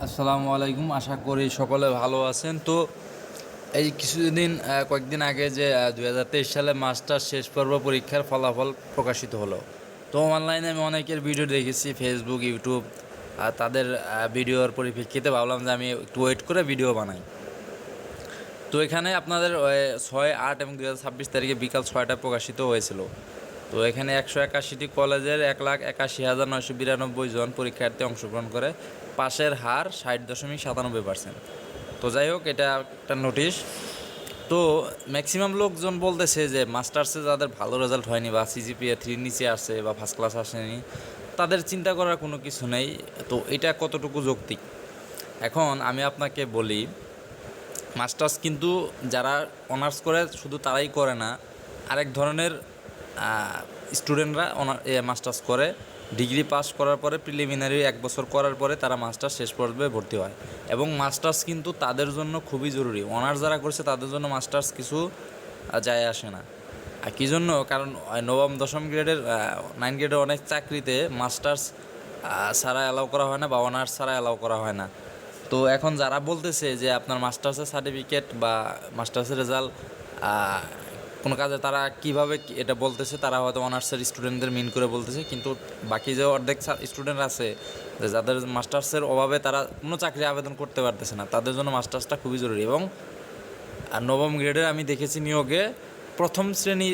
আসসালামু আলাইকুম। আশা করি সকলে ভালো আছেন। তো এই কয়েকদিন আগে যে 2023 সালে মাস্টার্স শেষ পর্ব পরীক্ষার ফলাফল প্রকাশিত হলো। তো অনলাইনে আমি অনেকের ভিডিও দেখেছি, ফেসবুক, ইউটিউব। তাদের ভিডিওর পরিপ্রেক্ষিতে ভাবলাম যে আমি একটু ওয়েট করে ভিডিও বানাই। তো এখানে আপনাদের 6, 8 এবং 2026 তারিখে বিকাল 6টায় প্রকাশিত হয়েছিল। তো এখানে 181টি কলেজের 1,81,992 জন পরীক্ষার্থী অংশগ্রহণ করে। পাশের হার 60.97%। তো যাই হোক, এটা একটা নোটিশ। তো ম্যাক্সিমাম লোকজন বলতেছে যে মাস্টার্সে যাদের ভালো রেজাল্ট হয়নি বা সিজিপিএ 3 নিচে আসে বা ফার্স্ট ক্লাস আসেনি, তাদের চিন্তা করার কোনো কিছু নেই। তো এটা কতটুকু যৌক্তিক? এখন আমি আপনাকে বলি, মাস্টার্স কিন্তু যারা অনার্স করে শুধু তারাই করে না, আরেক ধরনের স্টুডেন্টরা মাস্টার্স করে। ডিগ্রি পাস করার পরে প্রিলিমিনারি 1 বছর করার পরে তারা মাস্টার্স শেষ পর্বে ভর্তি হয়, এবং মাস্টার্স কিন্তু তাদের জন্য খুবই জরুরি। অনার্স যারা করছে তাদের জন্য মাস্টার্স কিছু যায় আসে না। আর কী জন্য? কারণ নবম দশম গ্রেডের 9 গ্রেডের অনেক চাকরিতে মাস্টার্স ছাড়া অ্যালাউ করা হয় না বা অনার্স ছাড়া অ্যালাউ করা হয় না। তো এখন যারা বলতেছে যে আপনার মাস্টার্সের সার্টিফিকেট বা মাস্টার্সের রেজাল্ট কোনো কাজে, তারা কিভাবে এটা বলতেছে, তারা হয়তো অনার্সের স্টুডেন্টদের মিন করে বলতেছে, কিন্তু বাকি যে অর্ধেক স্টুডেন্ট আছে যে যাদের মাস্টার্সের অভাবে তারা কোনো চাকরি আবেদন করতে পারতেছে না, তাদের জন্য মাস্টার্সটা খুবই জরুরি। এবং নবম গ্রেডের আমি দেখেছি নিয়োগে প্রথম শ্রেণী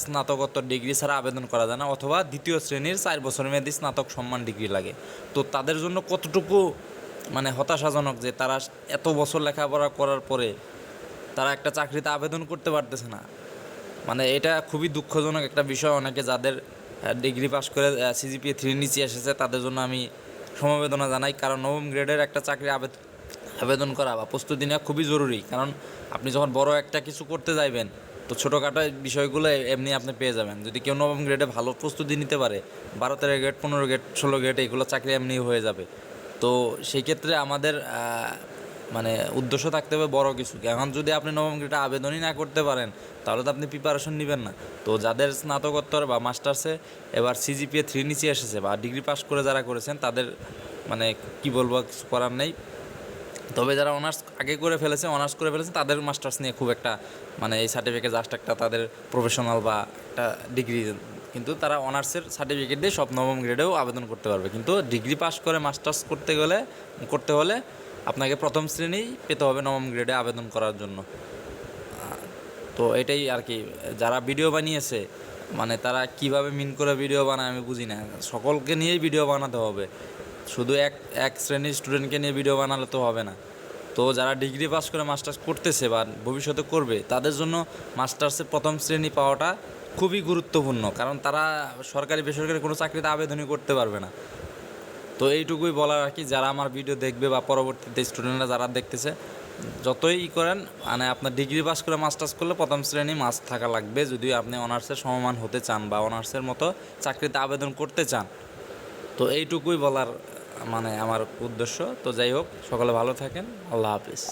স্নাতকোত্তর ডিগ্রি ছাড়া আবেদন করা যায় না, অথবা দ্বিতীয় শ্রেণীর 4 বছর মেয়াদী স্নাতক সম্মান ডিগ্রি লাগে। তো তাদের জন্য কতটুকু হতাশাজনক যে তারা এত বছর লেখাপড়া করার পরে তারা একটা চাকরিতে আবেদন করতে পারতেছে না। এটা খুবই দুঃখজনক একটা বিষয়। অনেকে যাদের ডিগ্রি পাস করে সিজিপিএ 3 নিচে এসেছে তাদের জন্য আমি সমবেদনা জানাই, কারণ নবম গ্রেডের একটা চাকরি আবেদন করা বা প্রস্তুতি নেওয়া খুবই জরুরি। কারণ আপনি যখন বড় একটা কিছু করতে যাইবেন, তো ছোটোখাটো বিষয়গুলো এমনি আপনি পেয়ে যাবেন। যদি কেউ নবম গ্রেডে ভালো প্রস্তুতি নিতে পারে, 12-13 গ্রেড, 15 গ্রেড, 16 গ্রেড, এগুলো চাকরি এমনি হয়ে যাবে। তো সেই ক্ষেত্রে আমাদের উদ্দেশ্য থাকতে হবে বড় কিছু। এখন যদি আপনি নবম গ্রেডে আবেদনই না করতে পারেন, তাহলে তো আপনি প্রিপারেশন নেবেন না। তো যাদের স্নাতকোত্তর বা মাস্টার্সে এবার সিজিপিএ 3 নিচে এসেছে বা ডিগ্রি পাস করে যারা করেছেন, তাদের কি বলবো, কিছু করার নেই। তবে যারা অনার্স আগে করে ফেলেছে, অনার্স করে ফেলেছে, তাদের মাস্টার্স নিয়ে খুব একটা এই সার্টিফিকেট জাস্ট একটা তাদের প্রফেশনাল বা একটা ডিগ্রি, কিন্তু তারা অনার্সের সার্টিফিকেট দিয়ে সব নবম গ্রেডেও আবেদন করতে পারবে। কিন্তু ডিগ্রি পাস করে মাস্টার্স করতে হলে আপনাকে প্রথম শ্রেণী পেতে হবে নবম গ্রেডে আবেদন করার জন্য। তো এটাই আর কি। যারা ভিডিও বানিয়েছে তারা কিভাবে মিন করে ভিডিও বানায় আমি বুঝি না। সকলকে নিয়েই ভিডিও বানাতে হবে, শুধু এক শ্রেণীর স্টুডেন্টকে নিয়ে ভিডিও বানালে তো হবে না। তো যারা ডিগ্রি পাস করে মাস্টার্স করতেছে বা ভবিষ্যতে করবে, তাদের জন্য মাস্টার্সের প্রথম শ্রেণী পাওয়াটা খুবই গুরুত্বপূর্ণ, কারণ তারা সরকারি বেসরকারি কোনো চাকরিতে আবেদনই করতে পারবে না। তো এইটুকুই বলার আর কি। যারা আমার ভিডিও দেখবে বা পরবর্তীতে স্টুডেন্টরা যারা দেখতেছে, যতই করেন আপনার ডিগ্রি পাস করে মাস্টার্স করলে প্রথম শ্রেণী মাস্ট থাকা লাগবে, যদি আপনি অনার্সের সমমান হতে চান বা অনার্সের মতো চাকরিতে আবেদন করতে চান। তো এইটুকুই বলার আমার উদ্দেশ্য। তো যাই হোক, সকলে ভালো থাকেন। আল্লাহ হাফিজ।